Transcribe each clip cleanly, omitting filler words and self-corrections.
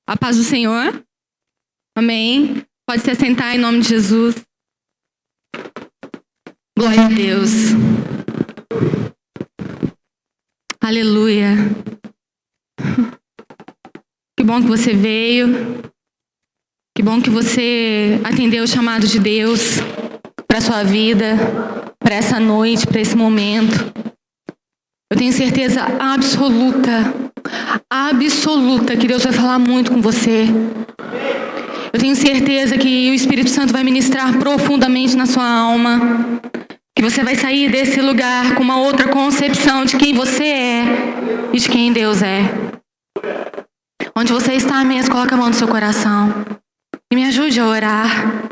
A paz do Senhor. Amém. Pode se assentar em nome de Jesus. Glória a Deus. Aleluia. Que bom que você veio. Que bom que você atendeu o chamado de Deus para a sua vida, para essa noite, para esse momento. Eu tenho certeza absoluta que Deus vai falar muito com você. Eu tenho certeza que o Espírito Santo vai ministrar profundamente na sua alma. Que você vai sair desse lugar com uma outra concepção de quem você é e de quem Deus é. Onde você está mesmo, coloca a mão no seu coração e me ajude a orar.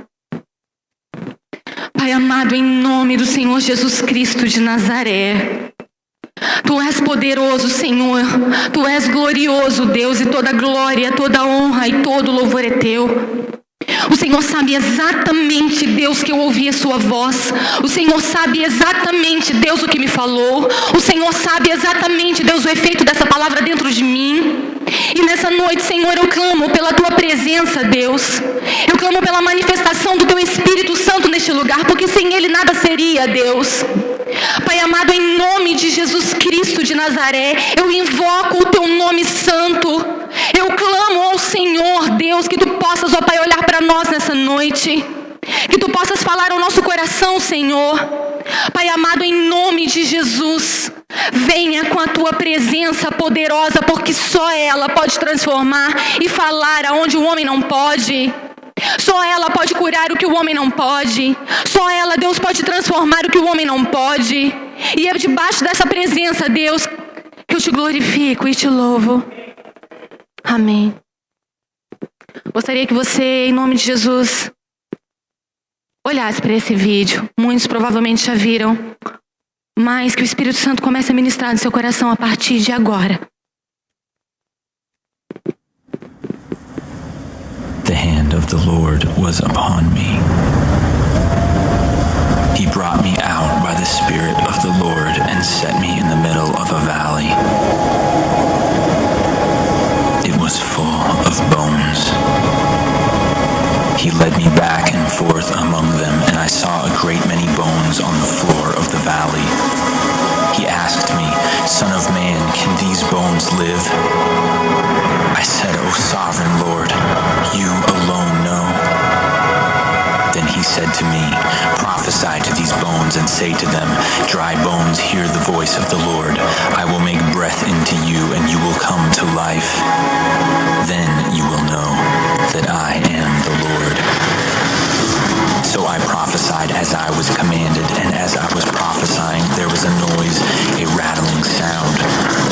Pai amado, em nome do Senhor Jesus Cristo de Nazaré, Tu és poderoso, Senhor. Tu és glorioso, Deus, e toda glória, toda honra e todo louvor é Teu. O Senhor sabe exatamente, Deus, que eu ouvi a Sua voz. O Senhor sabe exatamente, Deus, o que me falou. O Senhor sabe exatamente, Deus, o efeito dessa palavra dentro de mim. E nessa noite, Senhor, eu clamo pela Tua presença, Deus. Eu clamo pela manifestação do Teu Espírito Santo neste lugar, porque sem Ele nada seria, Deus. Pai amado, em nome de Jesus Cristo de Nazaré, eu invoco o Teu nome santo. Eu clamo ao Senhor, Deus, que Tu possas, ó Pai, olhar para nós nessa noite. Que Tu possas falar ao nosso coração, Senhor. Pai amado, em nome de Jesus, venha com a Tua presença poderosa, porque só ela pode transformar e falar aonde o homem não pode. Só ela pode curar o que o homem não pode. Só ela, Deus, pode transformar o que o homem não pode. E é debaixo dessa presença, Deus, que eu Te glorifico e Te louvo. Amém. Gostaria que você, em nome de Jesus, olhasse para esse vídeo. Muitos provavelmente já viram. Mas que o Espírito Santo comece a ministrar no seu coração a partir de agora. The hand of the Lord was upon me. He brought me out by the Spirit of the Lord and set me in the middle of a valley. It was full of bones. He led me back and forth among them, and I saw a great many bones on the floor of the valley. He asked me, "Son of man, can these bones live?" I said, "O sovereign Lord, you alone know." Then he said to me, "Prophesy to these bones and say to them, dry bones, hear the voice of the Lord. I will make breath into you, and you will come to life. Then you will know that I am the Lord." So I prophesied as I was commanded, and as I was prophesying, there was a noise, a rattling sound,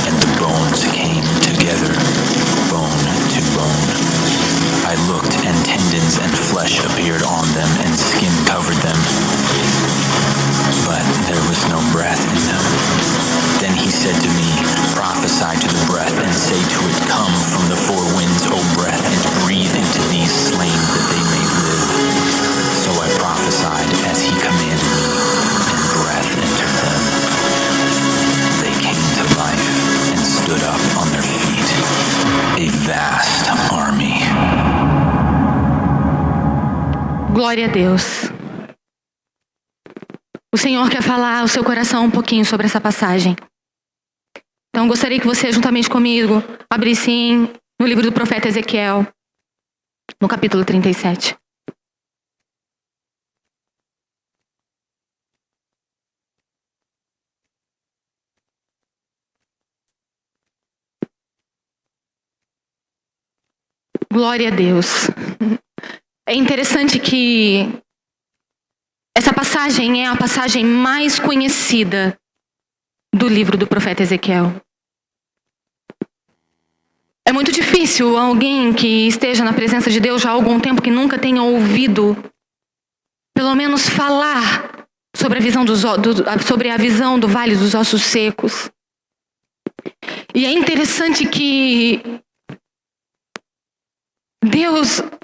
and the bones came together, bone to bone. I looked, and tendons and flesh appeared on them, and skin covered them, but there was no breath in them. Then he said to me, "Prophesy to the breath, and say to it, come from the four winds, O breath, and breathe into these slain that they may live." So I prophesied as he commanded me, and breath entered them. They came to life and stood up on their feet, a vast army. Glória a Deus. O Senhor quer falar ao seu coração um pouquinho sobre essa passagem. Então, gostaria que você, juntamente comigo, abrisse no livro do profeta Ezequiel, no capítulo 37. Glória a Deus. É interessante que essa passagem é a passagem mais conhecida do livro do profeta Ezequiel. É muito difícil alguém que esteja na presença de Deus já há algum tempo que nunca tenha ouvido, pelo menos falar sobre a visão do Vale dos Ossos Secos. E é interessante que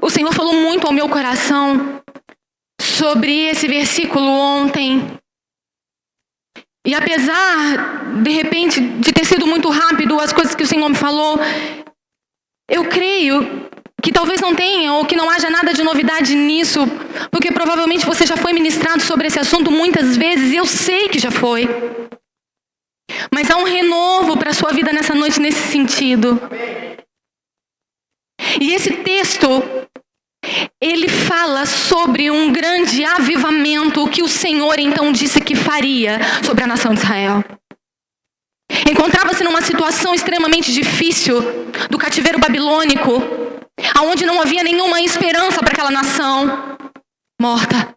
o Senhor falou muito ao meu coração sobre esse versículo ontem. E apesar, de repente, de ter sido muito rápido as coisas que o Senhor me falou, eu creio que talvez não tenha ou que não haja nada de novidade nisso, porque provavelmente você já foi ministrado sobre esse assunto muitas vezes, e eu sei que já foi. Mas há um renovo para a sua vida nessa noite nesse sentido. E esse texto, ele fala sobre um grande avivamento que o Senhor então disse que faria sobre a nação de Israel. Encontrava-se numa situação extremamente difícil do cativeiro babilônico, aonde não havia nenhuma esperança para aquela nação morta.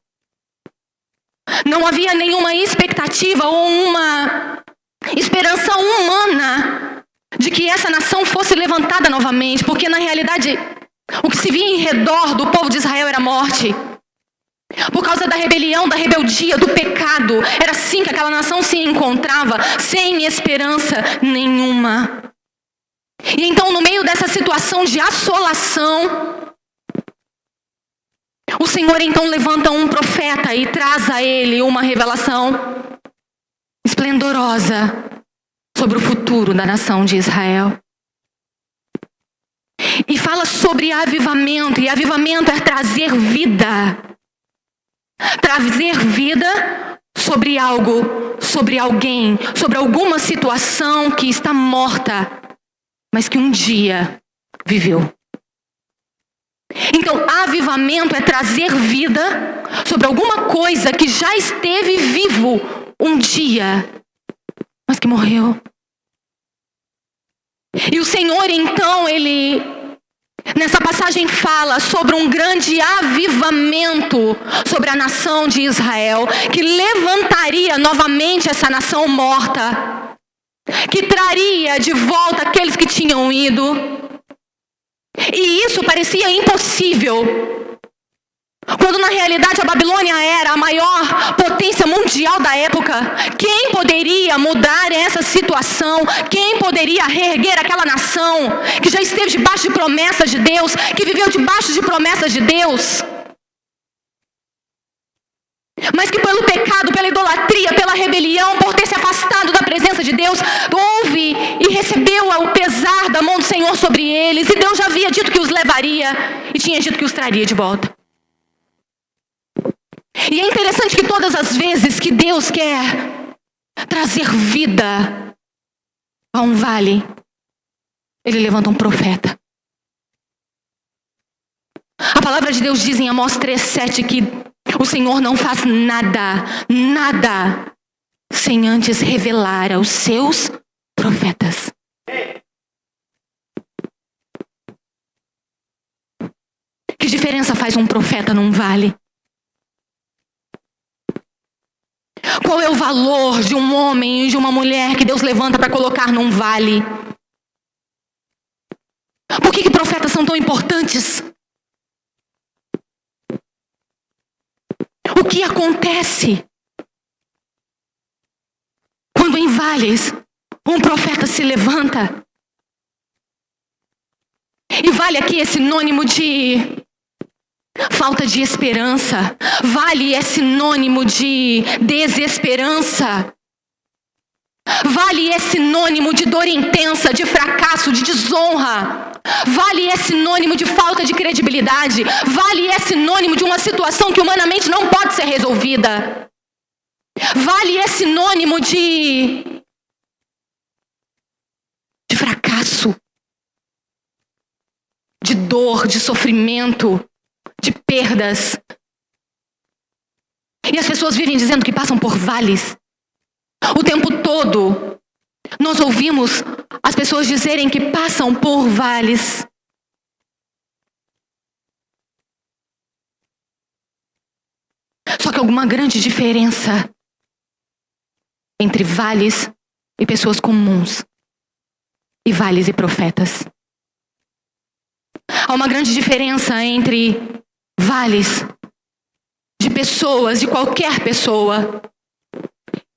Não havia nenhuma expectativa ou uma esperança humana de que essa nação fosse levantada novamente, porque na realidade o que se via em redor do povo de Israel era morte. Por causa da rebelião, da rebeldia, do pecado, era assim que aquela nação se encontrava, sem esperança nenhuma. E então, no meio dessa situação de assolação, o Senhor então levanta um profeta e traz a ele uma revelação esplendorosa sobre o futuro da nação de Israel. E fala sobre avivamento, e avivamento é trazer vida. Trazer vida sobre algo, sobre alguém, sobre alguma situação que está morta, mas que um dia viveu. Então, avivamento é trazer vida sobre alguma coisa que já esteve vivo um dia, mas que morreu. E o Senhor, então, nessa passagem fala sobre um grande avivamento sobre a nação de Israel, que levantaria novamente essa nação morta, que traria de volta aqueles que tinham ido. E isso parecia impossível, quando na realidade a Babilônia era a maior potência mundial da época. Quem poderia mudar essa situação? Quem poderia reerguer aquela nação que já esteve debaixo de promessas de Deus, que viveu debaixo de promessas de Deus, mas que pelo pecado, pela idolatria, pela rebelião, por ter se afastado da presença de Deus, houve e recebeu o pesar da mão do Senhor sobre eles, e Deus já havia dito que os levaria e tinha dito que os traria de volta. E é interessante que todas as vezes que Deus quer trazer vida a um vale, Ele levanta um profeta. A palavra de Deus diz em Amós 3:7 que o Senhor não faz nada, sem antes revelar aos seus profetas. Que diferença faz um profeta num vale? Qual é o valor de um homem e de uma mulher que Deus levanta para colocar num vale? Por que profetas são tão importantes? O que acontece quando em vales um profeta se levanta? E vale aqui é sinônimo de falta de esperança. Vale é sinônimo de desesperança. Vale é sinônimo de dor intensa, de fracasso, de desonra. Vale é sinônimo de falta de credibilidade. Vale é sinônimo de uma situação que humanamente não pode ser resolvida. Vale é sinônimo de fracasso, de dor, de sofrimento, de perdas. E as pessoas vivem dizendo que passam por vales. O tempo todo nós ouvimos as pessoas dizerem que passam por vales. Só que há alguma grande diferença entre vales e pessoas comuns e vales e profetas. Há uma grande diferença entre vales de pessoas, de qualquer pessoa,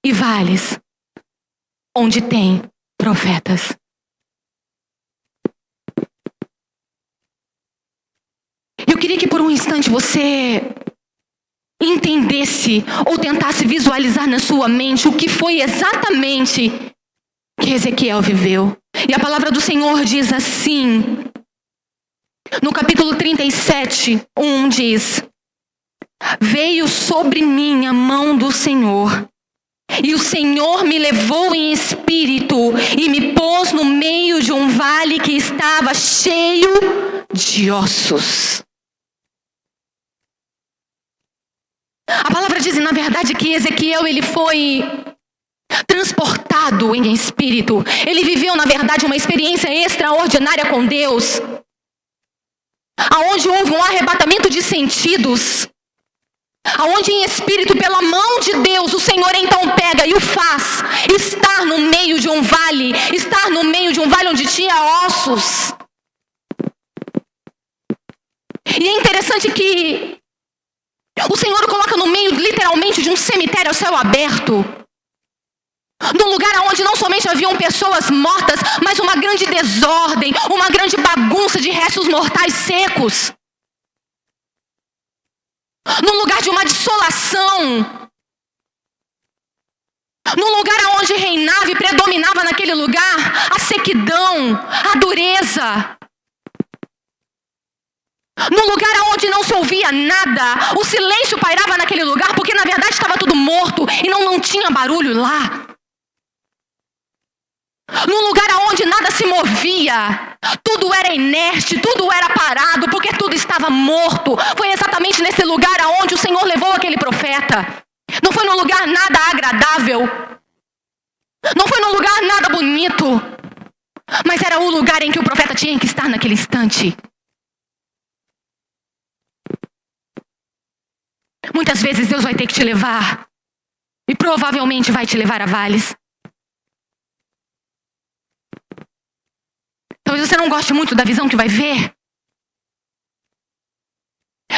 e vales onde tem profetas. Eu queria que por um instante você entendesse ou tentasse visualizar na sua mente o que foi exatamente que Ezequiel viveu. E a palavra do Senhor diz assim: No capítulo 37, 1 diz: veio sobre mim a mão do Senhor, e o Senhor me levou em espírito e me pôs no meio de um vale que estava cheio de ossos. A palavra diz, na verdade, que Ezequiel ele foi transportado em espírito. Ele viveu, na verdade, uma experiência extraordinária com Deus, aonde houve um arrebatamento de sentidos, aonde em espírito, pela mão de Deus, o Senhor então pega e o faz estar no meio de um vale, onde tinha ossos. E é interessante que o Senhor o coloca no meio, literalmente, de um cemitério a céu aberto, num lugar onde não somente haviam pessoas mortas, mas uma grande desordem, uma grande bagunça de restos mortais secos. Num lugar de uma dissolação. Num lugar onde reinava e predominava naquele lugar a sequidão, a dureza. Num lugar onde não se ouvia nada, o silêncio pairava naquele lugar, porque na verdade estava tudo morto e não tinha barulho lá. Num lugar onde nada se movia, tudo era inerte, tudo era parado, porque tudo estava morto. Foi exatamente nesse lugar aonde o Senhor levou aquele profeta. Não foi num lugar nada agradável, não foi num lugar nada bonito, mas era o lugar em que o profeta tinha que estar naquele instante. Muitas vezes Deus vai ter que te levar, e provavelmente vai te levar a vales. Talvez você não goste muito da visão que vai ver.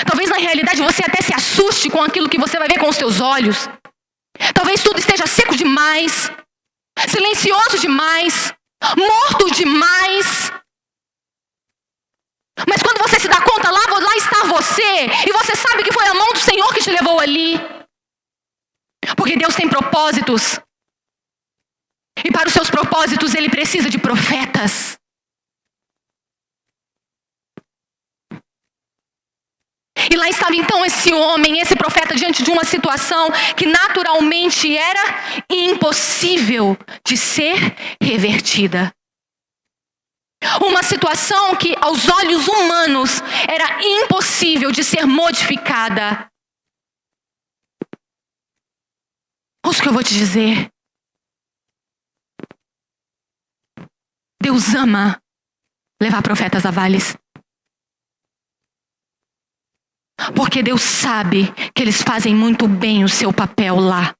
Talvez na realidade você até se assuste com aquilo que você vai ver com os seus olhos. Talvez tudo esteja seco demais, silencioso demais, morto demais. Mas quando você se dá conta, lá está você, e você sabe que foi a mão do Senhor que te levou ali. Porque Deus tem propósitos, e para os seus propósitos Ele precisa de profetas. E lá estava então esse homem, esse profeta, diante de uma situação que naturalmente era impossível de ser revertida. Uma situação que aos olhos humanos era impossível de ser modificada. Ouça o que eu vou te dizer. Deus ama levar profetas a vales. Porque Deus sabe que eles fazem muito bem o seu papel lá.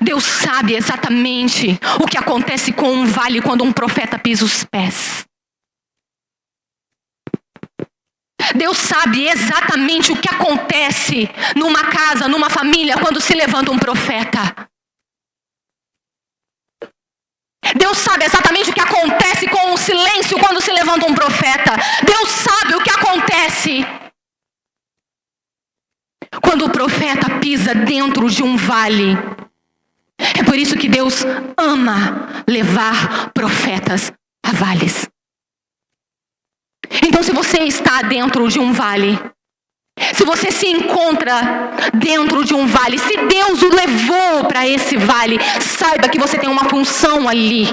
Deus sabe exatamente o que acontece com um vale quando um profeta pisa os pés. Deus sabe exatamente o que acontece numa casa, numa família, quando se levanta um profeta. Deus sabe exatamente o que acontece com o silêncio quando se levanta um profeta. Deus sabe o que acontece quando o profeta pisa dentro de um vale. É por isso que Deus ama levar profetas a vales. Então, se você está dentro de um vale, se você se encontra dentro de um vale, se Deus o levou para esse vale, saiba que você tem uma função ali.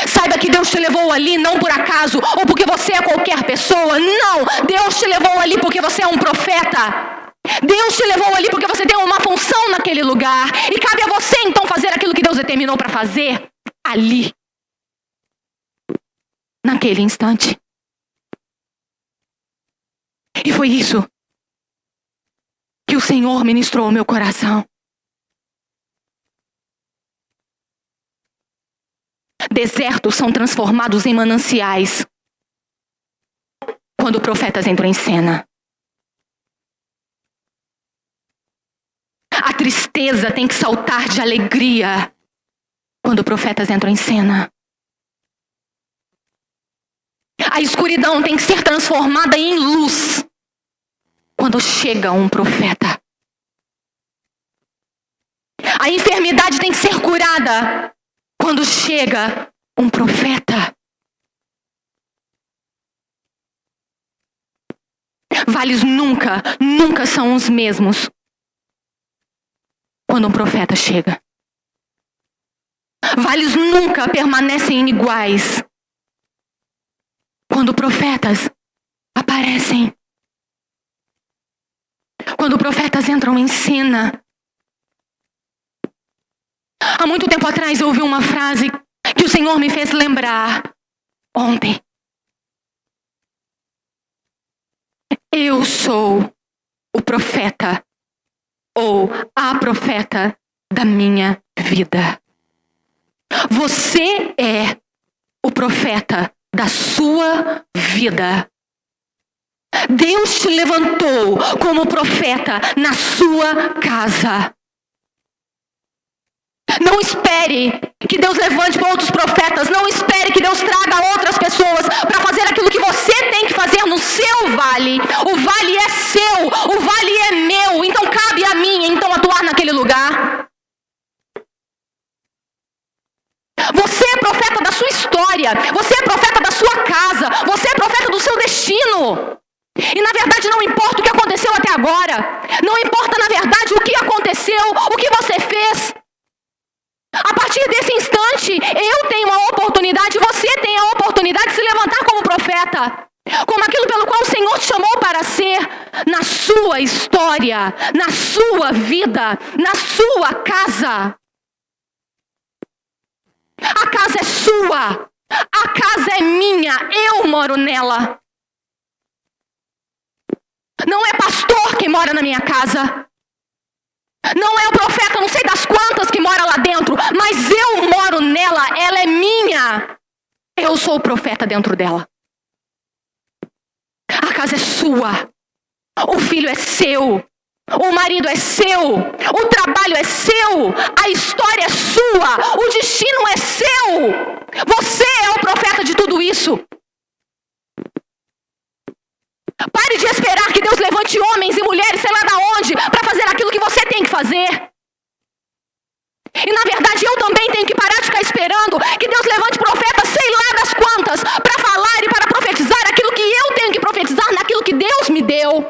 Saiba que Deus te levou ali não por acaso, ou porque você é qualquer pessoa. Não, Deus te levou ali porque você é um profeta. Deus te levou ali porque você tem uma função naquele lugar. E cabe a você então fazer aquilo que Deus determinou para fazer ali, naquele instante. E foi isso que o Senhor ministrou ao meu coração. Desertos são transformados em mananciais quando profetas entram em cena. A tristeza tem que saltar de alegria quando profetas entram em cena. A escuridão tem que ser transformada em luz quando chega um profeta. A enfermidade tem que ser curada quando chega um profeta. Vales nunca, nunca são os mesmos quando um profeta chega. Vales nunca permanecem iguais quando profetas aparecem. Quando profetas entram em cena. Há muito tempo atrás eu ouvi uma frase que o Senhor me fez lembrar ontem. Eu sou o profeta ou a profeta da minha vida. Você é o profeta da sua vida. Deus te levantou como profeta na sua casa. Não espere que Deus levante para outros profetas. Não espere que Deus traga outras pessoas para fazer aquilo que você tem que fazer no seu vale. O vale é seu, o vale é meu. Então cabe a mim então atuar naquele lugar. Você é profeta da sua história. Você é profeta da sua casa. Você é profeta do seu destino. E na verdade não importa o que aconteceu até agora. Não importa na verdade o que aconteceu, o que você fez. A partir desse instante, eu tenho a oportunidade, você tem a oportunidade de se levantar como profeta. Como aquilo pelo qual o Senhor te chamou para ser na sua história, na sua vida, na sua casa. A casa é sua, a casa é minha, eu moro nela. Não é pastor que mora na minha casa. Não é o profeta, não sei das quantas que mora lá dentro, mas eu moro nela, ela é minha. Eu sou o profeta dentro dela. A casa é sua, o filho é seu, o marido é seu, o trabalho é seu, a história é sua, o destino é seu. Você é o profeta de tudo isso. Pare de esperar que Deus levante homens e mulheres, sei lá da onde, para fazer aquilo que você tem que fazer. E na verdade eu também tenho que parar de ficar esperando que Deus levante profetas, sei lá das quantas, para falar e para profetizar aquilo que eu tenho que profetizar naquilo que Deus me deu.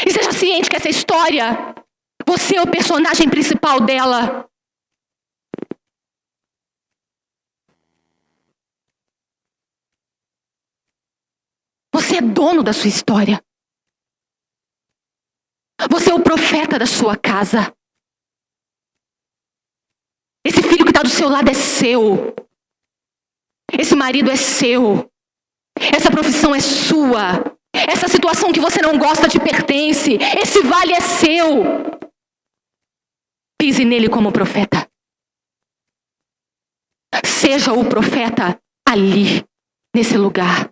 E seja ciente que essa história, você é o personagem principal dela. Você é dono da sua história. Você é o profeta da sua casa. Esse filho que está do seu lado é seu. Esse marido é seu. Essa profissão é sua. Essa situação que você não gosta te pertence. Esse vale é seu. Pise nele como profeta. Seja o profeta ali, nesse lugar.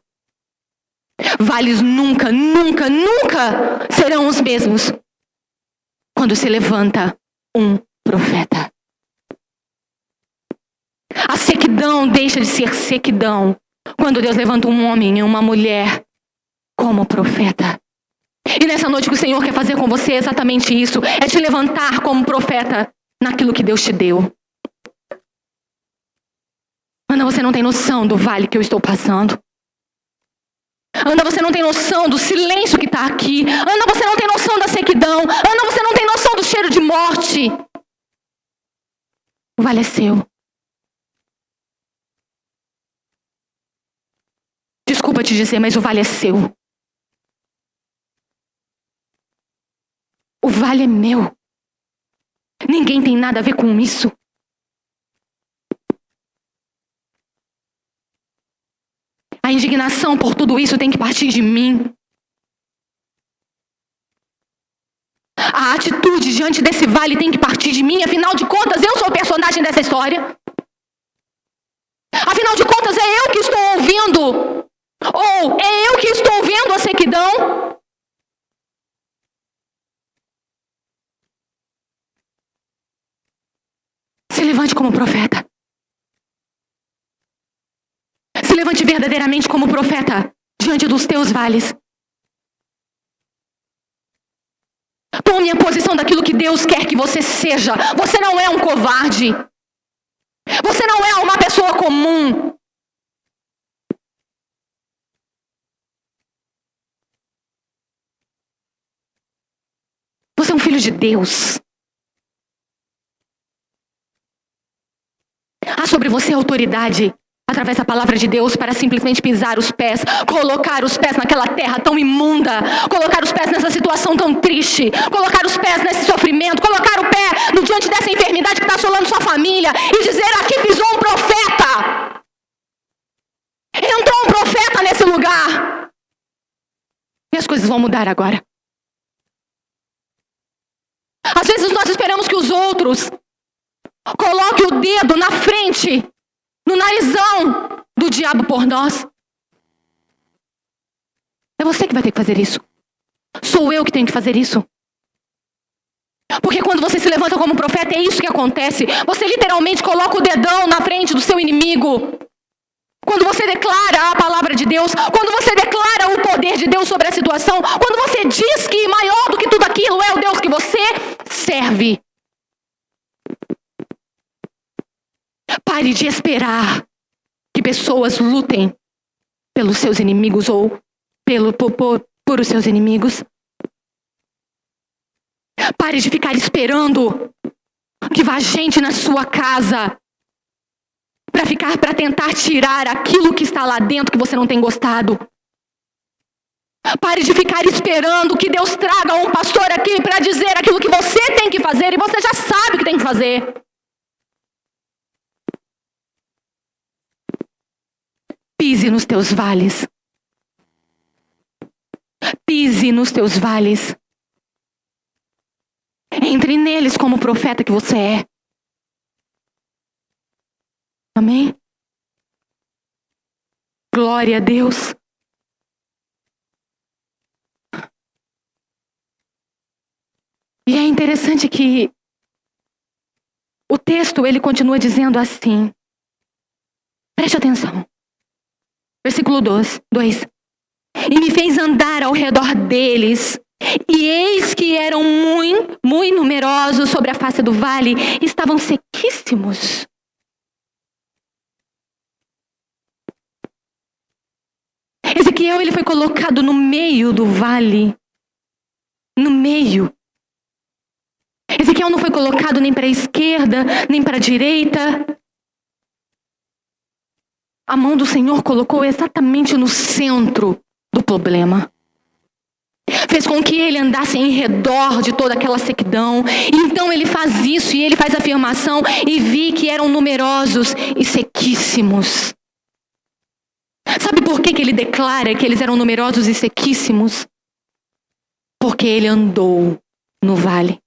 Vales nunca, nunca, nunca serão os mesmos quando se levanta um profeta. A sequidão deixa de ser sequidão quando Deus levanta um homem e uma mulher como profeta. E nessa noite o que o Senhor quer fazer com você é exatamente isso. É te levantar como profeta naquilo que Deus te deu. Ana, você não tem noção do vale que eu estou passando. Ana, você não tem noção do silêncio que está aqui. Ana, você não tem noção da sequidão. Ana, você não tem noção do cheiro de morte. O vale é seu. Desculpa te dizer, mas o vale é seu. O vale é meu. Ninguém tem nada a ver com isso. A indignação por tudo isso tem que partir de mim. A atitude diante desse vale tem que partir de mim. Afinal de contas, eu sou o personagem dessa história. Afinal de contas, é eu que estou ouvindo. Ou é eu que estou vendo a sequidão. Se levante como profeta. Se levante verdadeiramente como profeta diante dos teus vales. Tome a posição daquilo que Deus quer que você seja. Você não é um covarde. Você não é uma pessoa comum. de Deus. Há sobre você autoridade através da palavra de Deus para simplesmente pisar os pés, colocar os pés naquela terra tão imunda, colocar os pés nessa situação tão triste, colocar os pés nesse sofrimento, colocar o pé no diante dessa enfermidade que está assolando sua família e dizer: aqui pisou um profeta. Entrou um profeta nesse lugar. E as coisas vão mudar agora. Às vezes nós esperamos que os outros coloquem o dedo na frente, no narizão do diabo por nós. É você que vai ter que fazer isso. Sou eu que tenho que fazer isso. Porque quando você se levanta como profeta, é isso que acontece. Você literalmente coloca o dedão na frente do seu inimigo. Quando você declara a palavra de Deus, quando você declara o poder de Deus sobre a situação, quando você diz que maior do que tudo aquilo é o Deus que você serve. Pare de esperar que pessoas lutem pelos seus inimigos ou por os seus inimigos. Pare de ficar esperando que vá gente na sua casa para tentar tirar aquilo que está lá dentro que você não tem gostado. Pare de ficar esperando que Deus traga um pastor aqui para dizer aquilo que você tem que fazer e você já sabe o que tem que fazer. Pise nos teus vales. Pise nos teus vales. Entre neles como profeta que você é. Amém? Glória a Deus. E é interessante que o texto ele continua dizendo assim. Preste atenção. Versículo 2. E me fez andar ao redor deles, e eis que eram muito numerosos sobre a face do vale, e estavam sequíssimos. Ezequiel ele foi colocado no meio do vale. No meio. Ezequiel não foi colocado nem para a esquerda, nem para a direita. A mão do Senhor colocou exatamente no centro do problema. Fez com que ele andasse em redor de toda aquela sequidão. Então ele faz isso e ele faz a afirmação: e vi que eram numerosos e sequíssimos. Sabe por que ele declara que eles eram numerosos e sequíssimos? Porque ele andou no vale.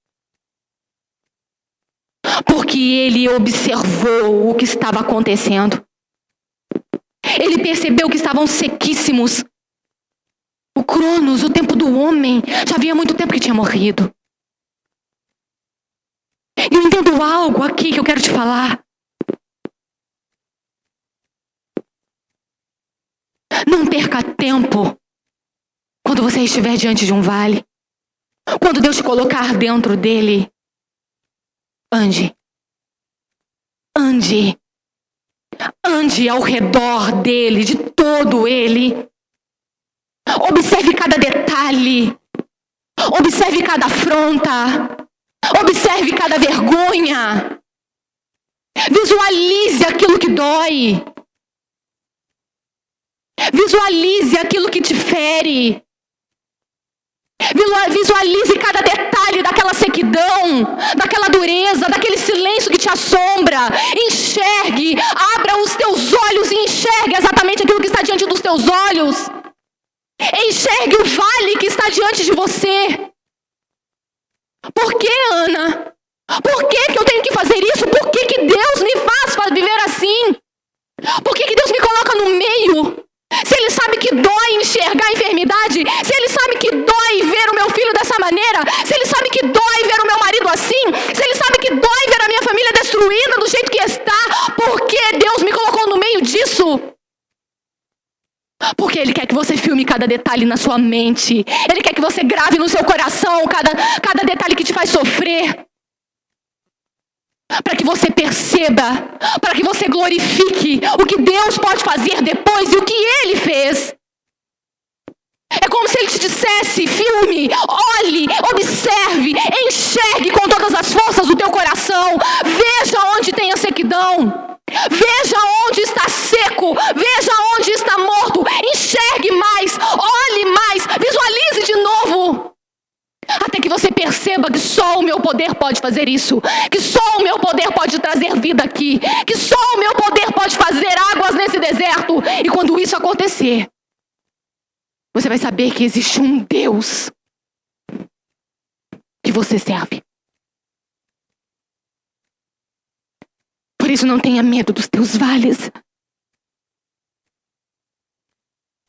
Porque ele observou o que estava acontecendo. Ele percebeu que estavam sequíssimos. O Cronos, o tempo do homem, já havia muito tempo que tinha morrido. E eu entendo algo aqui que eu quero te falar. Não perca tempo quando você estiver diante de um vale. Quando Deus te colocar dentro dele, ande. Ande. Ande ao redor dele, de todo ele. Observe cada detalhe. Observe cada afronta. Observe cada vergonha. Visualize aquilo que dói. Visualize aquilo que te fere. Visualize cada detalhe daquela sequidão, daquela dureza, daquele silêncio que te assombra. Enxergue, abra os teus olhos e enxergue exatamente aquilo que está diante dos teus olhos. Enxergue o vale que está diante de você. Por que, Ana? Por que eu tenho que fazer isso? Por que Deus me faz viver assim? Por que Deus me coloca no meio? Se Ele sabe que dói enxergar a enfermidade, se Ele sabe que dói ver o meu filho dessa maneira, se Ele sabe que dói ver o meu marido assim, se Ele sabe que dói ver a minha família destruída do jeito que está, por que Deus me colocou no meio disso? Porque Ele quer que você filme cada detalhe na sua mente. Ele quer que você grave no seu coração cada detalhe que te faz sofrer. Para que você perceba, para que você glorifique o que Deus pode fazer depois e o que Ele fez. É como como se ele te dissesse: filme, olhe, observe, enxergue com todas as forças o teu coração. Veja onde tem a sequidão. Veja onde está seco. Veja onde está morto. Enxergue mais, olhe mais, visualize de novo. Até que você perceba que só o meu poder pode fazer isso. Que só o meu poder pode trazer vida aqui. Que só o meu poder pode fazer águas nesse deserto. E quando isso acontecer, você vai saber que existe um Deus que você serve. Por isso não tenha medo dos teus vales.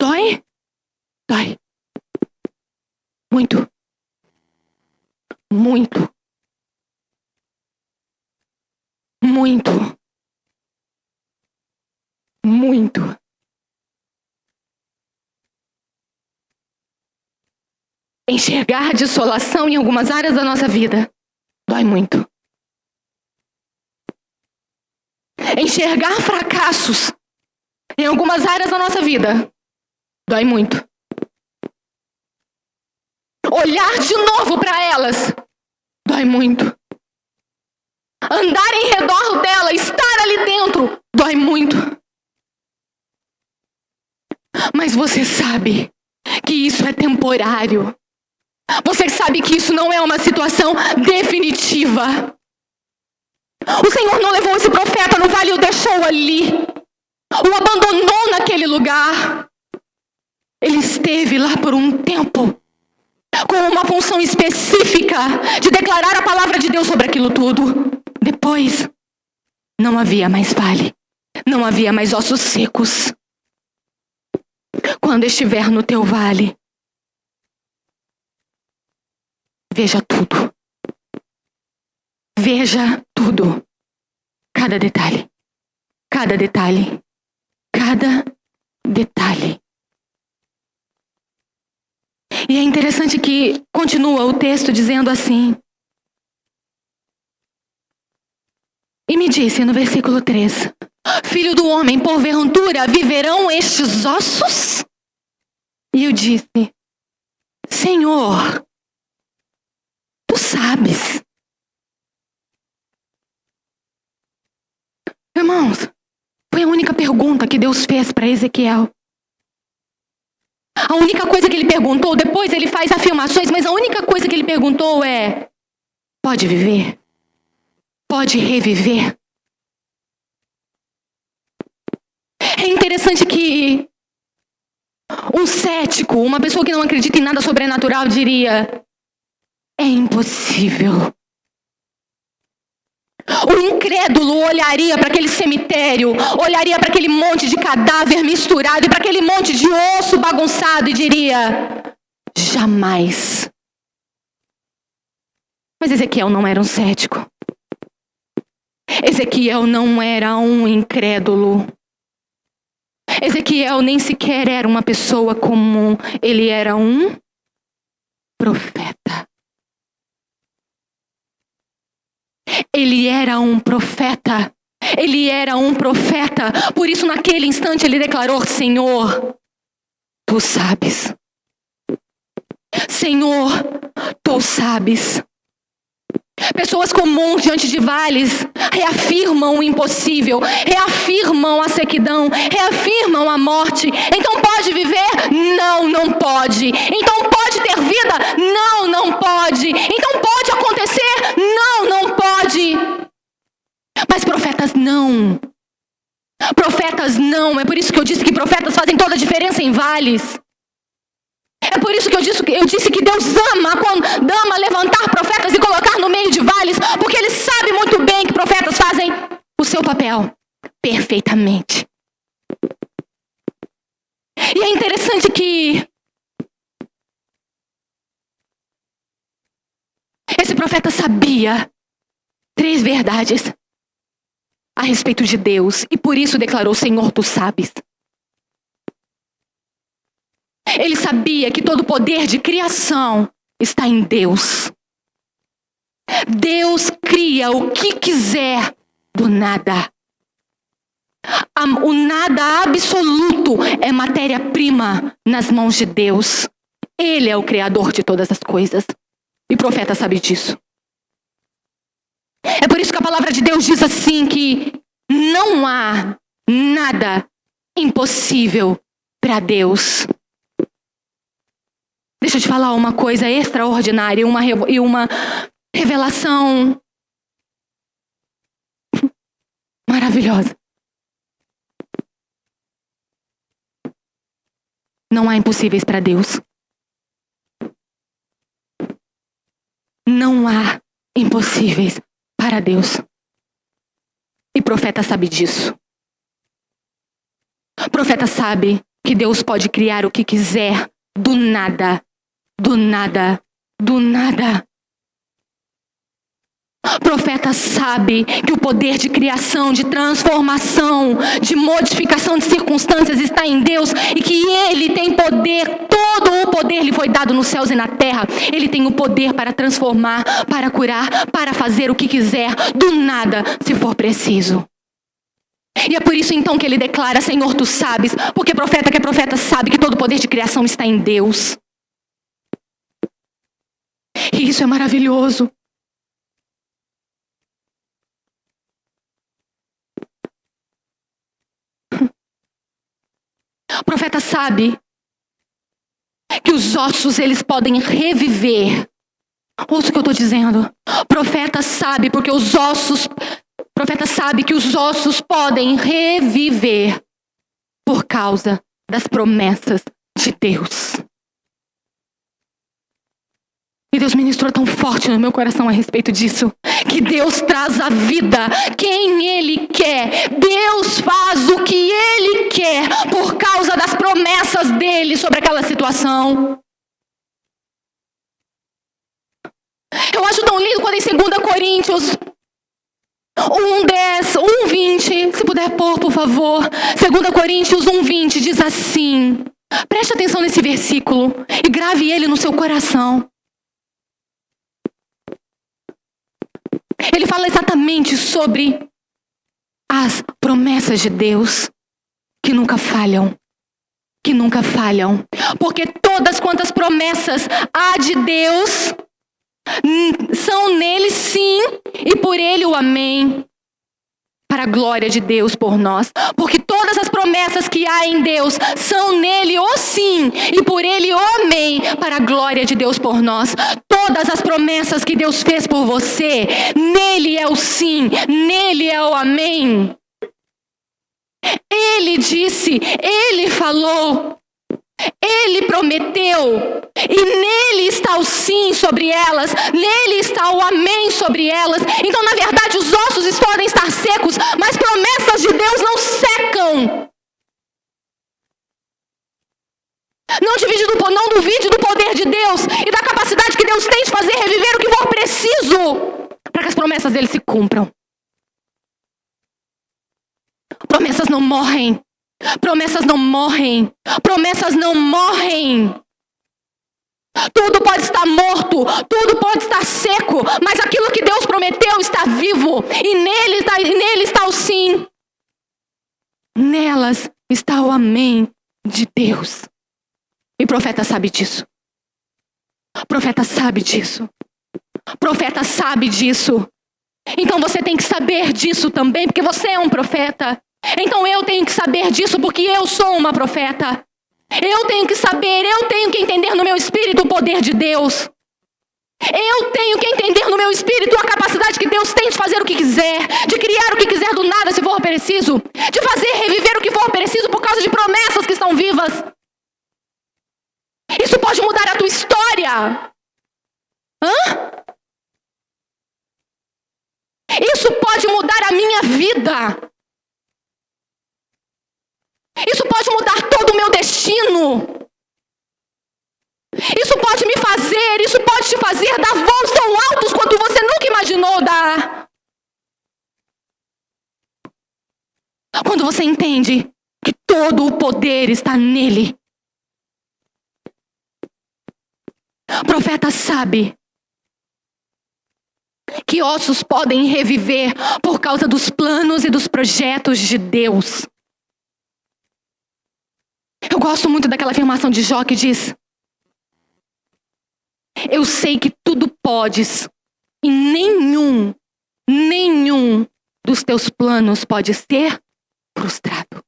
Dói? Dói. Muito. Muito. Muito. Muito. Enxergar a desolação em algumas áreas da nossa vida dói muito. Enxergar fracassos em algumas áreas da nossa vida dói muito. Olhar de novo para elas dói muito. Andar em redor dela, estar ali dentro, dói muito. Mas você sabe que isso é temporário. Você sabe que isso não é uma situação definitiva. O Senhor não levou esse profeta no vale e o deixou ali. O abandonou naquele lugar. Ele esteve lá por um tempo, com uma função específica de declarar a palavra de Deus sobre aquilo tudo. Depois, não havia mais vale. Não havia mais ossos secos. Quando estiver no teu vale, veja tudo. Veja tudo. Cada detalhe. Cada detalhe. Cada detalhe. E é interessante que continua o texto dizendo assim. E me disse no versículo 3: Filho do homem, porventura viverão estes ossos? E eu disse: Senhor, tu sabes. Irmãos, foi a única pergunta que Deus fez para Ezequiel. A única coisa que ele perguntou, depois ele faz afirmações, mas a única coisa que ele perguntou é: pode viver? Pode reviver? É interessante que um cético, uma pessoa que não acredita em nada sobrenatural, diria: é impossível. O incrédulo olharia para aquele cemitério, olharia para aquele monte de cadáver misturado e para aquele monte de osso bagunçado e diria: jamais. Mas Ezequiel não era um cético. Ezequiel não era um incrédulo. Ezequiel nem sequer era uma pessoa comum. Ele era um profeta. Ele era um profeta. Ele era um profeta. Por isso, naquele instante, ele declarou: Senhor, tu sabes. Senhor, tu sabes. Pessoas comuns diante de vales reafirmam o impossível, reafirmam a sequidão, reafirmam a morte. Então pode viver? Não, não pode. Então pode ter vida? Não, não pode. Então pode acontecer? Não, não pode. Mas profetas não. Profetas não. É por isso que eu disse que profetas fazem toda a diferença em vales. É por isso que eu disse que Deus ama levantar profetas e colocar no meio de vales, porque Ele sabe muito bem que profetas fazem o seu papel perfeitamente. E é interessante que esse profeta sabia 3 verdades a respeito de Deus, e por isso declarou: Senhor, tu sabes. Ele sabia que todo o poder de criação está em Deus. Deus cria o que quiser do nada. O nada absoluto é matéria-prima nas mãos de Deus. Ele é o criador de todas as coisas. E o profeta sabe disso. É por isso que a palavra de Deus diz assim que não há nada impossível para Deus. Deixa eu te falar uma coisa extraordinária e uma revelação maravilhosa. Não há impossíveis para Deus. Não há impossíveis para Deus. E o profeta sabe disso. O profeta sabe que Deus pode criar o que quiser do nada. Do nada. Do nada. O profeta sabe que o poder de criação, de transformação, de modificação de circunstâncias está em Deus e que Ele tem poder, todo o poder lhe foi dado nos céus e na terra. Ele tem o poder para transformar, para curar, para fazer o que quiser, do nada, se for preciso. E é por isso então que ele declara: Senhor, tu sabes, porque profeta que é profeta sabe que todo o poder de criação está em Deus. E isso é maravilhoso. O profeta sabe que os ossos, eles podem reviver. Ouça o que eu estou dizendo. O profeta sabe porque os ossos... O profeta sabe que os ossos podem reviver por causa das promessas de Deus. E Deus ministrou tão forte no meu coração a respeito disso, que Deus traz à vida quem Ele quer. Deus faz o que Ele quer por causa das promessas dEle sobre aquela situação. Eu acho tão lindo quando em 2 Coríntios 1:10, 1:20, se puder pôr, por favor. 2 Coríntios 1:20 diz assim. Preste atenção nesse versículo e grave ele no seu coração. Ele fala exatamente sobre as promessas de Deus que nunca falham. Que nunca falham. Porque todas quantas promessas há de Deus são nele sim e por ele o amém. Para a glória de Deus por nós. Porque todas as promessas que há em Deus são nele o sim e por ele o amém. Para a glória de Deus por nós. Todas as promessas que Deus fez por você, nele é o sim, nele é o amém. Ele disse, ele falou, ele prometeu, e nele está o sim sobre elas, nele está o amém sobre elas. Então, na verdade, os ossos podem estar secos, mas promessas de Deus não secam. Não duvide do poder de Deus e da capacidade que Deus tem de fazer reviver o que for preciso para que as promessas dele se cumpram. Promessas não morrem. Promessas não morrem. Promessas não morrem. Tudo pode estar morto, tudo pode estar seco, mas aquilo que Deus prometeu está vivo e nele está o sim. Nelas está o amém de Deus. E o profeta sabe disso. O profeta sabe disso. O profeta sabe disso. Então você tem que saber disso também, porque você é um profeta. Então eu tenho que saber disso, porque eu sou uma profeta. Eu tenho que saber, eu tenho que entender no meu espírito o poder de Deus. Eu tenho que entender no meu espírito a capacidade que Deus tem de fazer o que quiser, de criar o que quiser do nada se for preciso, de fazer reviver o que for preciso por causa de promessas que estão vivas. Isso pode mudar a tua história. Isso pode mudar a minha vida. Isso pode mudar todo o meu destino. Isso pode te fazer dar voos tão altos quanto você nunca imaginou dar. Quando você entende que todo o poder está nele. O profeta sabe que ossos podem reviver por causa dos planos e dos projetos de Deus. Eu gosto muito daquela afirmação de Jó que diz: Eu sei que tudo podes e nenhum dos teus planos pode ser frustrado.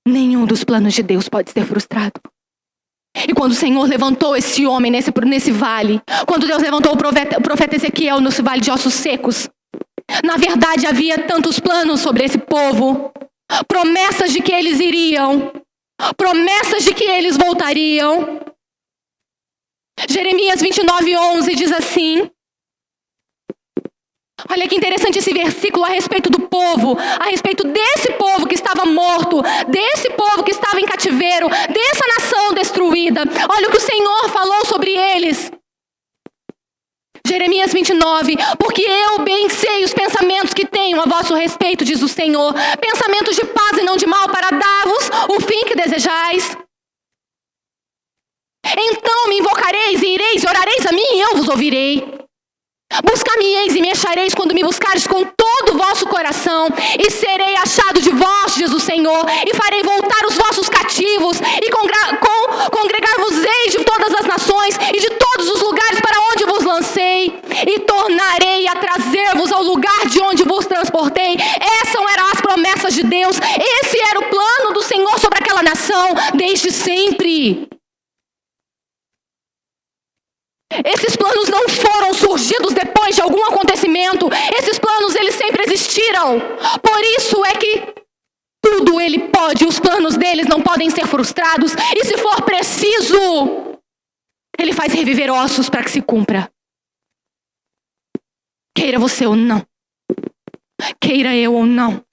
Nenhum dos planos de Deus pode ser frustrado. E quando o Senhor levantou esse homem nesse vale, quando Deus levantou o profeta Ezequiel nesse vale de ossos secos, na verdade havia tantos planos sobre esse povo, promessas de que eles iriam, promessas de que eles voltariam. Jeremias 29:11 diz assim, olha que interessante esse versículo a respeito do povo, a respeito desse povo que estava morto, desse povo que estava em cativeiro, dessa nação destruída. Olha o que o Senhor falou sobre eles. Jeremias 29, porque eu bem sei os pensamentos que tenho a vosso respeito, diz o Senhor, pensamentos de paz e não de mal, para dar-vos o fim que desejais. Então me invocareis e ireis e orareis a mim e eu vos ouvirei. Buscar-me-eis e me achareis quando me buscareis com todo o vosso coração, e serei achado de vós, diz o Senhor, e farei voltar os vossos cativos, e congregar-vos-eis de todas as nações e de todos os lugares para onde vos lancei, e tornarei a trazer-vos ao lugar de onde vos transportei. Essas eram as promessas de Deus, esse era o plano do Senhor sobre aquela nação desde sempre. Esses planos não foram surgidos depois de algum acontecimento. Esses planos, eles sempre existiram. Por isso é que tudo ele pode. Os planos deles não podem ser frustrados. E se for preciso, ele faz reviver ossos para que se cumpra. Queira você ou não. Queira eu ou não.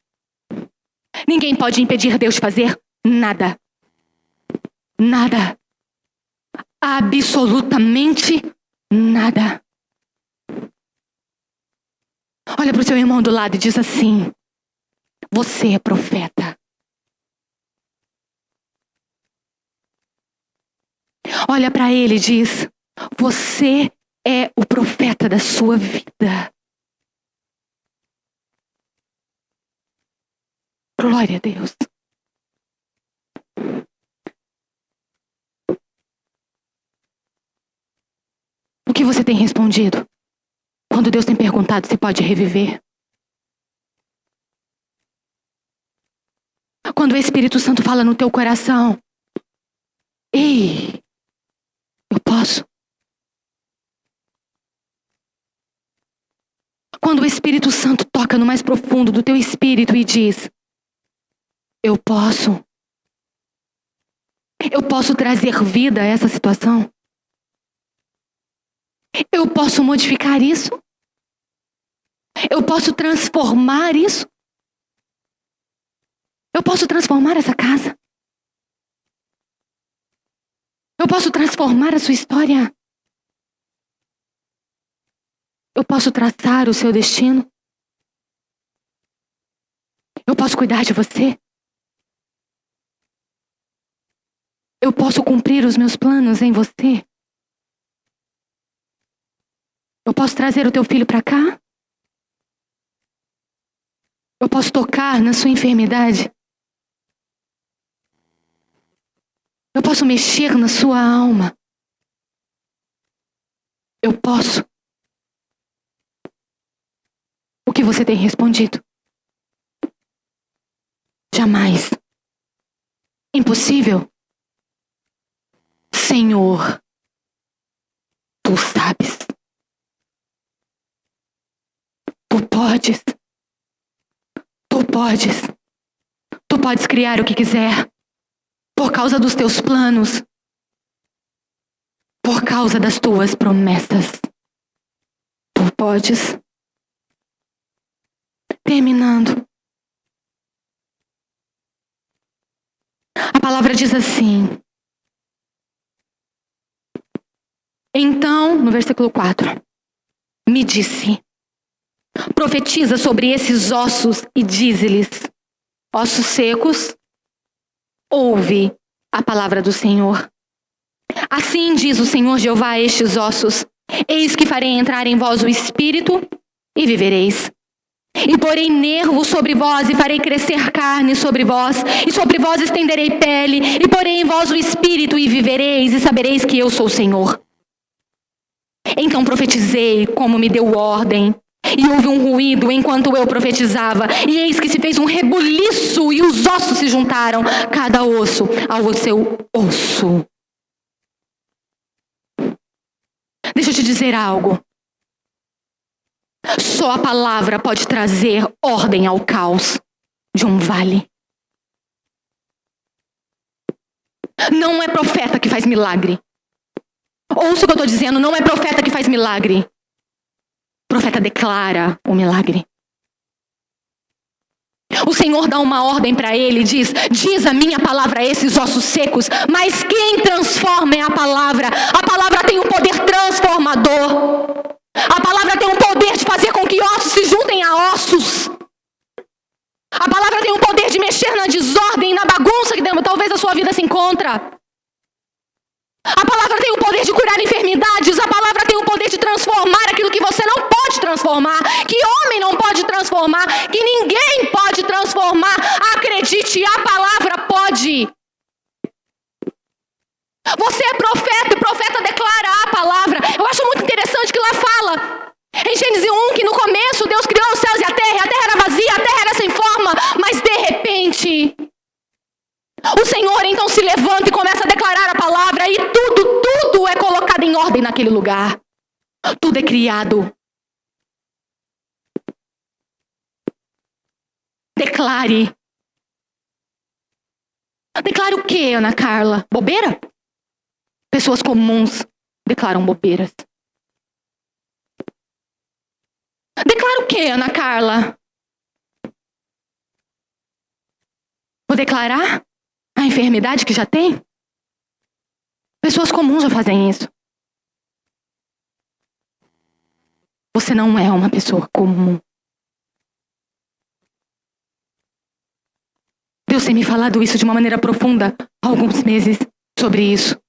Ninguém pode impedir Deus de fazer nada. Nada. Absolutamente nada. Olha para o seu irmão do lado e diz assim: você é profeta. Olha para ele e diz: você é o profeta da sua vida. Glória a Deus. O que você tem respondido quando Deus tem perguntado se pode reviver? Quando o Espírito Santo fala no teu coração: ei, eu posso. Quando o Espírito Santo toca no mais profundo do teu espírito e diz: eu posso. Eu posso trazer vida a essa situação. Eu posso modificar isso? Eu posso transformar isso? Eu posso transformar essa casa? Eu posso transformar a sua história? Eu posso traçar o seu destino? Eu posso cuidar de você? Eu posso cumprir os meus planos em você? Eu posso trazer o teu filho para cá? Eu posso tocar na sua enfermidade? Eu posso mexer na sua alma? Eu posso. O que você tem respondido? Jamais. Impossível. Senhor, tu sabes. Tu podes. Tu podes. Tu podes criar o que quiser. Por causa dos teus planos. Por causa das tuas promessas. Tu podes. Terminando. A palavra diz assim. Então, no versículo 4, me disse: profetiza sobre esses ossos e dize-lhes: ossos secos, ouve a palavra do Senhor. Assim diz o Senhor Jeová a estes ossos: eis que farei entrar em vós o espírito e vivereis. E porei nervos sobre vós, e farei crescer carne sobre vós, e sobre vós estenderei pele, e porei em vós o espírito, e vivereis, e sabereis que eu sou o Senhor. Então profetizei como me deu ordem, e houve um ruído enquanto eu profetizava, e eis que se fez um rebuliço, e os ossos se juntaram, cada osso ao seu osso. Deixa eu te dizer algo. Só a palavra pode trazer ordem ao caos de um vale. Não é profeta que faz milagre. Ouça o que eu estou dizendo, não é profeta que faz milagre. O profeta declara o milagre. O Senhor dá uma ordem para ele e diz a minha palavra a esses ossos secos, mas quem transforma é a palavra. A palavra tem um poder transformador. A palavra tem um poder de fazer com que ossos se juntem a ossos. A palavra tem um poder de mexer na desordem, na bagunça que talvez a sua vida se encontra. A palavra tem o poder de curar enfermidades. A palavra tem o poder de transformar aquilo que você não pode transformar, que homem não pode transformar, que ninguém pode transformar. Acredite, a palavra pode. Você é profeta e profeta declara a palavra. Eu acho muito interessante que lá fala, em Gênesis 1, que no começo Deus criou os céus e a terra era vazia, a terra era sem forma, mas de repente o Senhor então se levanta e começa a declarar a palavra e tudo é colocado em ordem naquele lugar. Tudo é criado. Declare. Declare o que, Ana Carla? Bobeira? Pessoas comuns declaram bobeiras. Declara o que, Ana Carla? Vou declarar a enfermidade que já tem? Pessoas comuns já fazem isso. Você não é uma pessoa comum. Deus tem me falado isso de uma maneira profunda há alguns meses sobre isso.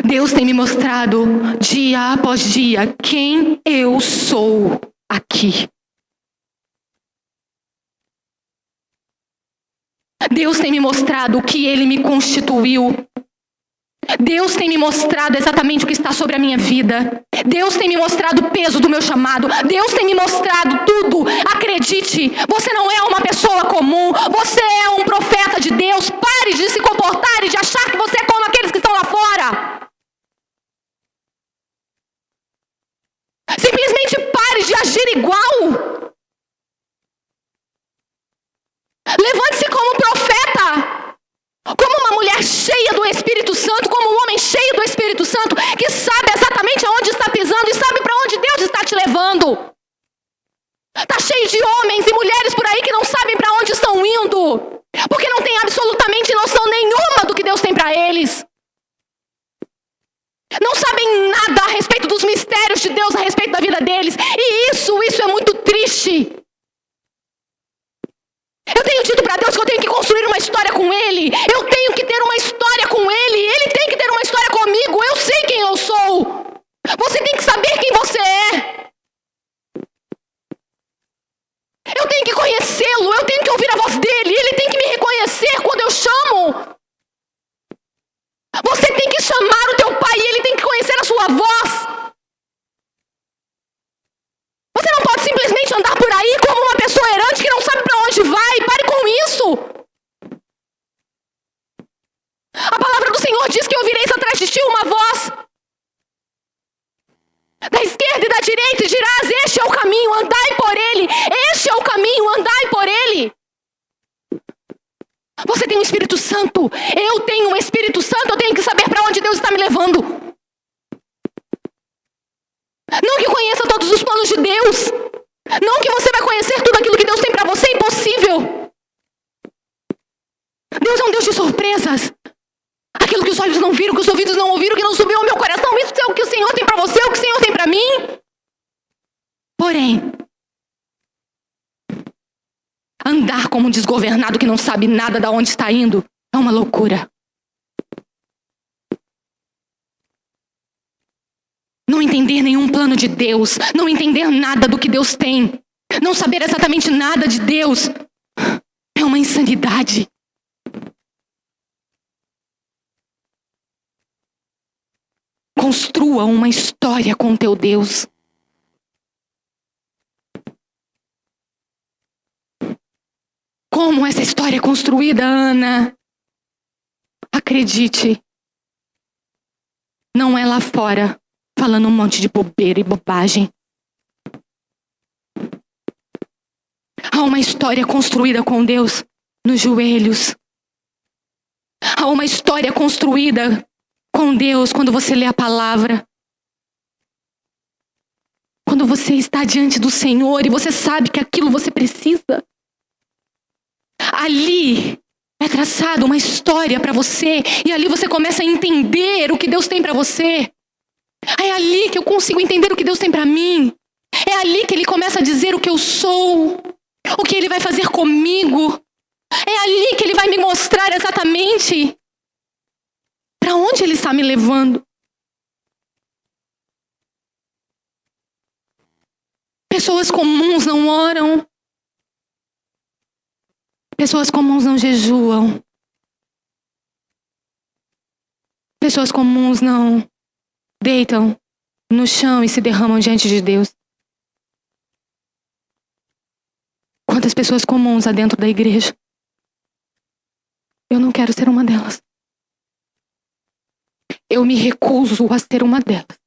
Deus tem me mostrado dia após dia quem eu sou aqui. Deus tem me mostrado o que Ele me constituiu. Deus tem me mostrado exatamente o que está sobre a minha vida. Deus tem me mostrado o peso do meu chamado. Deus tem me mostrado tudo. Acredite, você não é uma pessoa comum. Você é um profeta de Deus. Pare de se comportar e de achar que você é como aqueles que estão lá fora. Simplesmente pare de agir igual. Levante-se como profeta, como uma mulher cheia do Espírito Santo, como um homem cheio do Espírito Santo, que sabe exatamente aonde está pisando e sabe para onde Deus está te levando. Está cheio de homens e mulheres por aí que não sabem para onde estão indo, porque não tem absolutamente noção nenhuma do que Deus tem para eles. Não sabem nada a respeito dos mistérios de Deus, a respeito da vida deles. E isso é muito triste. Eu tenho dito para Deus que eu tenho que construir uma história com Ele. Eu tenho que ter uma história com Ele. Ele tem que ter uma história comigo. Eu sei quem eu sou. Você tem que saber quem você é. Eu tenho que conhecê-lo. Eu tenho que ouvir a voz dele. Ele tem que me reconhecer quando eu chamo. Você tem que chamar o teu pai e ele tem que conhecer a sua voz. Você não pode simplesmente andar por aí como uma pessoa errante que não sabe para onde vai. Pare com isso. A palavra do Senhor diz que ouvireis atrás de ti uma voz da esquerda e da direita e dirás, este é o caminho, andai por ele. Este é o caminho, andai por ele. Você tem um Espírito Santo. Eu tenho um Espírito Santo. Eu tenho que saber para onde Deus está me levando. Não que conheça todos os planos de Deus. Não que você vai conhecer tudo aquilo que Deus tem para você. É impossível. Deus é um Deus de surpresas. Aquilo que os olhos não viram, que os ouvidos não ouviram, que não subiu ao meu coração. Isso é o que o Senhor tem para você, é o que o Senhor tem para mim. Porém, andar como um desgovernado que não sabe nada de onde está indo é uma loucura. Não não entender nenhum plano de Deus, não entender nada do que Deus tem, não saber exatamente nada de Deus, é uma insanidade. Construa uma história com teu Deus. Como essa história é construída, Ana? Acredite, não é lá fora, falando um monte de bobeira e bobagem. Há uma história construída com Deus nos joelhos. Há uma história construída com Deus quando você lê a palavra. Quando você está diante do Senhor e você sabe que aquilo você precisa. Ali é traçada uma história para você e ali você começa a entender o que Deus tem para você. É ali que eu consigo entender o que Deus tem para mim. É ali que Ele começa a dizer o que eu sou, o que Ele vai fazer comigo. É ali que Ele vai me mostrar exatamente para onde Ele está me levando. Pessoas comuns não oram. Pessoas comuns não jejuam. Pessoas comuns não deitam no chão e se derramam diante de Deus. Quantas pessoas comuns há dentro da igreja? Eu não quero ser uma delas. Eu me recuso a ser uma delas.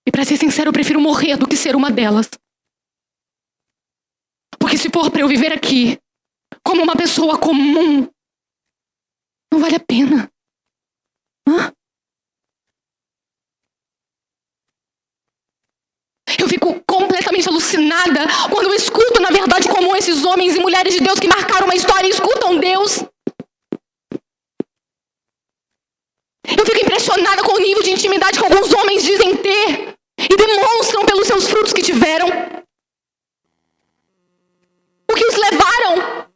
E para ser sincero, eu prefiro morrer do que ser uma delas. Porque se for para eu viver aqui como uma pessoa comum, não vale a pena. Hã? Eu fico completamente alucinada quando eu escuto, na verdade, como esses homens e mulheres de Deus que marcaram uma história e escutam Deus. Eu fico impressionada com o nível de intimidade que alguns homens dizem ter e demonstram pelos seus frutos que tiveram. O que os levaram?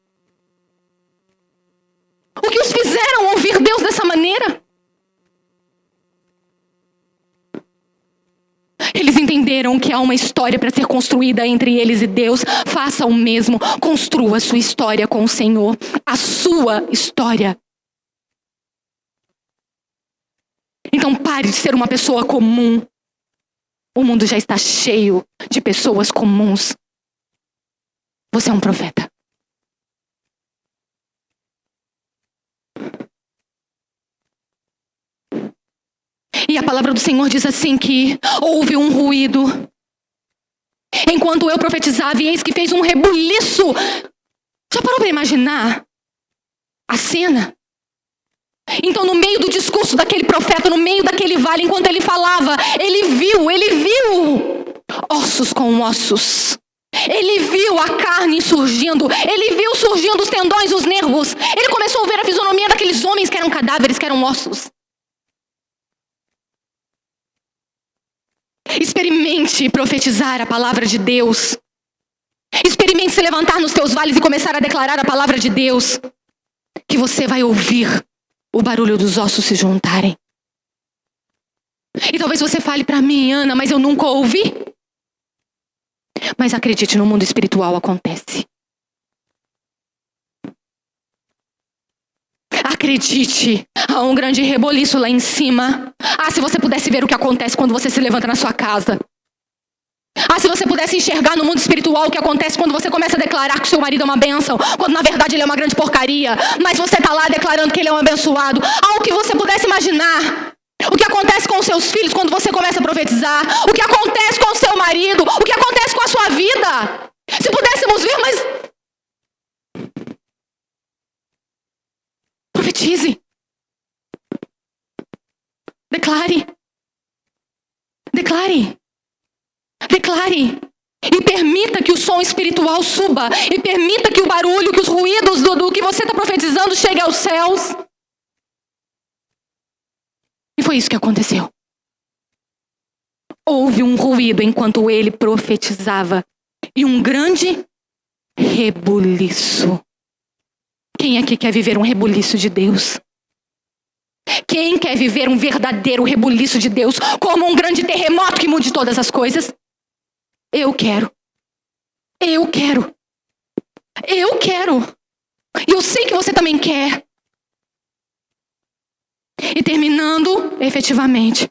O que os fizeram ouvir Deus dessa maneira? Eles entenderam que há uma história para ser construída entre eles e Deus. Faça o mesmo. Construa a sua história com o Senhor. A sua história. Então pare de ser uma pessoa comum. O mundo já está cheio de pessoas comuns. Você é um profeta. E a palavra do Senhor diz assim que houve um ruído. Enquanto eu profetizava, e eis que fez um rebuliço. Já parou para imaginar a cena? Então, no meio do discurso daquele profeta, no meio daquele vale, enquanto ele falava, ele viu ossos com ossos. Ele viu a carne surgindo. Ele viu surgindo os tendões, os nervos. Ele começou a ver a fisionomia daqueles homens que eram cadáveres, que eram ossos. Experimente profetizar a palavra de Deus. Experimente se levantar nos teus vales e começar a declarar a palavra de Deus. Que você vai ouvir o barulho dos ossos se juntarem. E talvez você fale para mim, Ana, mas eu nunca ouvi. Mas acredite, no mundo espiritual acontece. Acredite, há um grande reboliço lá em cima. Se você pudesse ver o que acontece quando você se levanta na sua casa. Se você pudesse enxergar no mundo espiritual o que acontece quando você começa a declarar que o seu marido é uma bênção, quando na verdade ele é uma grande porcaria, mas você está lá declarando que ele é um abençoado. O que você pudesse imaginar. O que acontece com os seus filhos quando você começa a profetizar. O que acontece com o seu marido. O que acontece com a sua vida. Se pudéssemos ver, mas... Profetize. Declare. Declare. Declare. E permita que o som espiritual suba. E permita que o barulho, que os ruídos do que você está profetizando chegue aos céus. E foi isso que aconteceu. Houve um ruído enquanto ele profetizava. E um grande rebuliço. Quem aqui quer viver um rebuliço de Deus? Quem quer viver um verdadeiro rebuliço de Deus, como um grande terremoto que mude todas as coisas? Eu quero. Eu quero. Eu quero. E eu sei que você também quer. E terminando, efetivamente,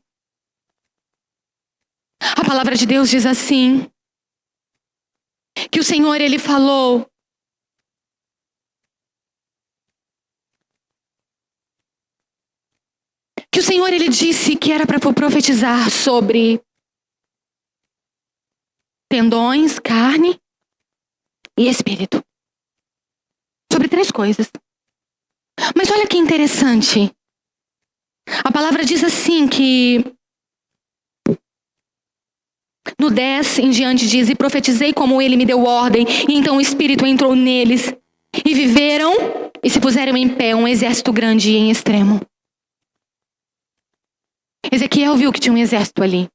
a palavra de Deus diz assim, que o Senhor, Ele falou, que o Senhor, Ele disse que era para profetizar sobre tendões, carne e espírito. Sobre 3 coisas. Mas olha que interessante. A palavra diz assim que no 10 em diante diz, e profetizei como ele me deu ordem, e então o Espírito entrou neles, e viveram e se puseram em pé um exército grande e em extremo. Ezequiel viu que tinha um exército ali.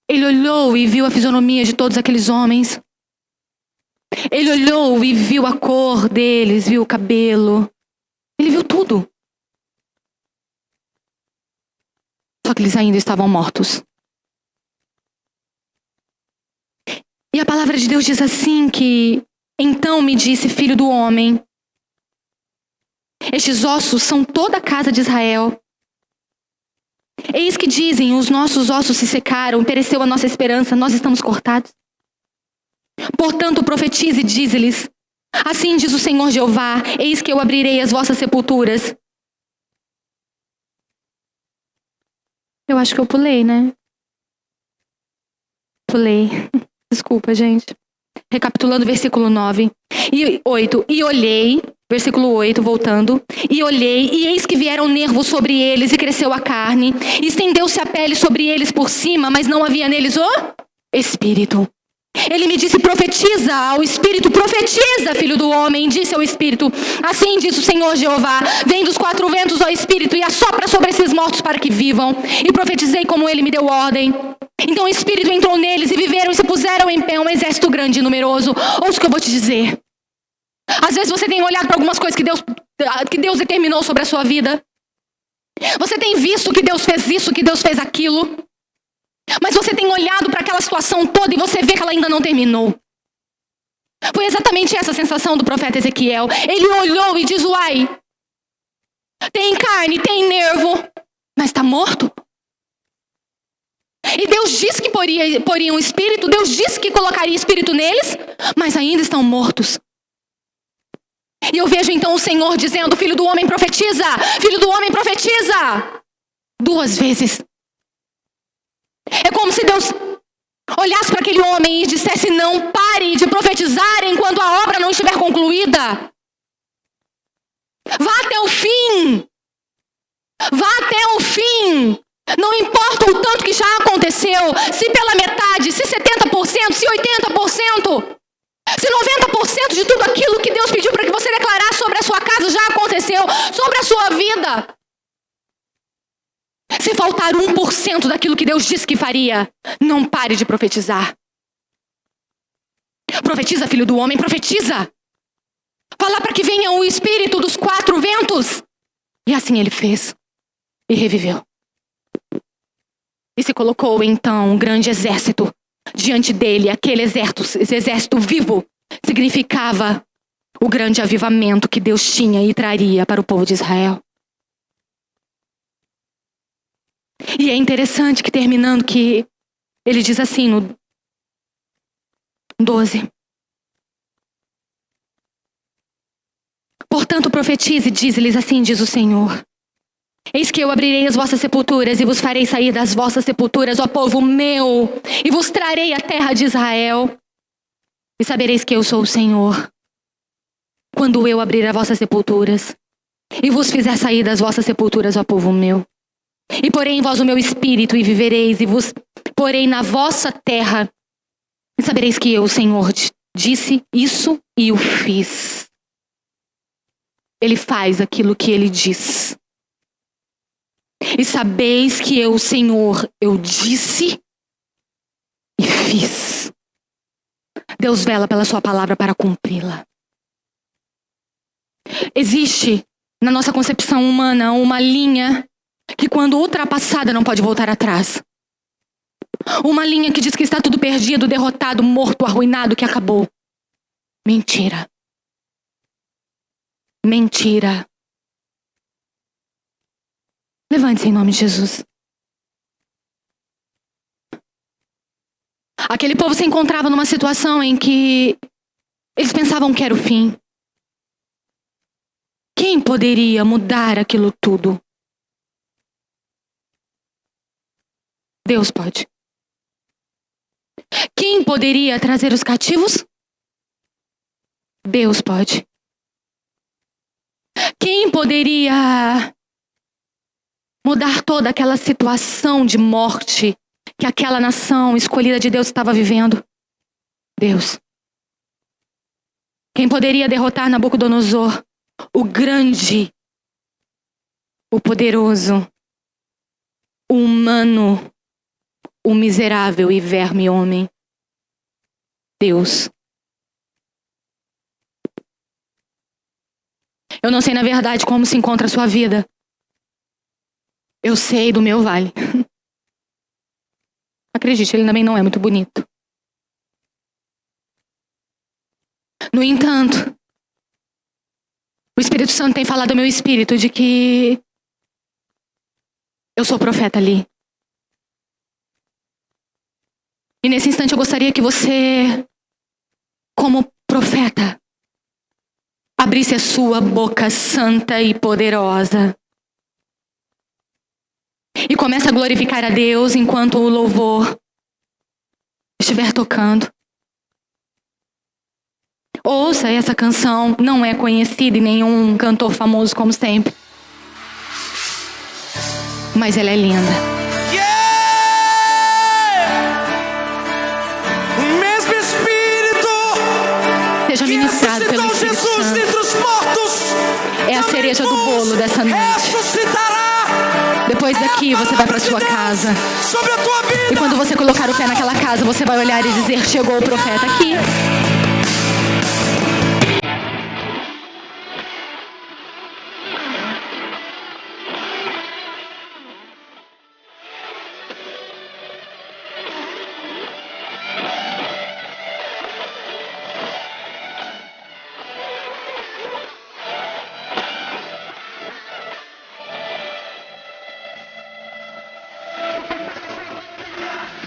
Ele olhou e viu a fisionomia de todos aqueles homens. Ele olhou e viu a cor deles, viu o cabelo. Ele viu tudo. Só que eles ainda estavam mortos. E a palavra de Deus diz assim que, então me disse, filho do homem, estes ossos são toda a casa de Israel. Eis que dizem, os nossos ossos se secaram, pereceu a nossa esperança, nós estamos cortados. Portanto, profetize e dize-lhes, assim diz o Senhor Jeová, eis que eu abrirei as vossas sepulturas. Eu acho que eu pulei, né? Pulei. Desculpa, gente. Recapitulando o versículo 9 e 8. E olhei, versículo 8, voltando. E olhei, e eis que vieram nervos sobre eles, e cresceu a carne. E estendeu-se a pele sobre eles por cima, mas não havia neles o espírito. Ele me disse, profetiza ao Espírito, profetiza, filho do homem, disse ao Espírito, assim diz o Senhor Jeová, vem dos 4 ventos, ó Espírito, e assopra sobre esses mortos para que vivam. E profetizei como ele me deu ordem. Então o Espírito entrou neles e viveram e se puseram em pé um exército grande e numeroso. Ouça o que eu vou te dizer. Às vezes você tem olhado para algumas coisas que Deus determinou sobre a sua vida. Você tem visto que Deus fez isso, que Deus fez aquilo. Mas você tem olhado para aquela situação toda e você vê que ela ainda não terminou. Foi exatamente essa a sensação do profeta Ezequiel. Ele olhou e diz, uai, tem carne, tem nervo, mas está morto. E Deus disse que poria um espírito, Deus disse que colocaria espírito neles, mas ainda estão mortos. E eu vejo então o Senhor dizendo, filho do homem profetiza, filho do homem profetiza. 2 vezes. É como se Deus olhasse para aquele homem e dissesse, não pare de profetizar enquanto a obra não estiver concluída. Vá até o fim. Vá até o fim. Não importa o tanto que já aconteceu, se pela metade, se 70%, se 80%, se 90% de tudo aquilo que Deus pediu para que você declarasse sobre a sua casa já aconteceu, sobre a sua vida. Se faltar 1% daquilo que Deus disse que faria, não pare de profetizar. Profetiza, filho do homem, profetiza. Fala para que venha o espírito dos 4 ventos. E assim ele fez. E reviveu. E se colocou então um grande exército diante dele. Aquele exército, esse exército vivo, significava o grande avivamento que Deus tinha e traria para o povo de Israel. E é interessante que terminando que ele diz assim no 12. Portanto profetize e dize-lhes, assim diz o Senhor. Eis que eu abrirei as vossas sepulturas e vos farei sair das vossas sepulturas, ó povo meu, e vos trarei a terra de Israel. E sabereis que eu sou o Senhor, quando eu abrir as vossas sepulturas e vos fizer sair das vossas sepulturas, ó povo meu. E porei em vós o meu espírito e vivereis, e vos porei na vossa terra. E sabereis que eu, o Senhor, disse isso e o fiz. Ele faz aquilo que ele diz. E sabeis que eu, o Senhor, eu disse e fiz. Deus vela pela sua palavra para cumpri-la. Existe na nossa concepção humana, uma linha que, quando ultrapassada, não pode voltar atrás. Uma linha que diz que está tudo perdido, derrotado, morto, arruinado, que acabou. Mentira. Mentira. Levante-se em nome de Jesus. Aquele povo se encontrava numa situação em que eles pensavam que era o fim. Quem poderia mudar aquilo tudo? Deus pode. Quem poderia trazer os cativos? Deus pode. Quem poderia mudar toda aquela situação de morte que aquela nação escolhida de Deus estava vivendo? Deus. Quem poderia derrotar Nabucodonosor, o grande, o poderoso, o humano, o miserável e verme homem? Deus. Eu não sei, na verdade, como se encontra a sua vida. Eu sei do meu vale. Acredite, ele também não é muito bonito. No entanto, o Espírito Santo tem falado ao meu espírito de que eu sou profeta ali. E nesse instante eu gostaria que você, como profeta, abrisse a sua boca santa e poderosa e comece a glorificar a Deus enquanto o louvor estiver tocando. Ouça, essa canção não é conhecida em nenhum cantor famoso como sempre, mas ela é linda. O mesmo Espírito Seja que ministrado pelo ressuscitou Espírito Jesus Santo. dentre os mortos É a cereja do bolo dessa noite. ressuscitará. Depois daqui você vai para sua casa. Sobre a tua vida. E quando você colocar o pé naquela casa, você vai olhar e dizer: chegou o profeta aqui.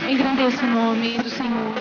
Engrandeça o nome do Senhor.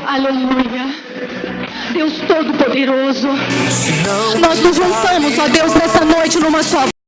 Aleluia. Deus Todo-Poderoso, nós nos juntamos, ó Deus, nessa noite numa só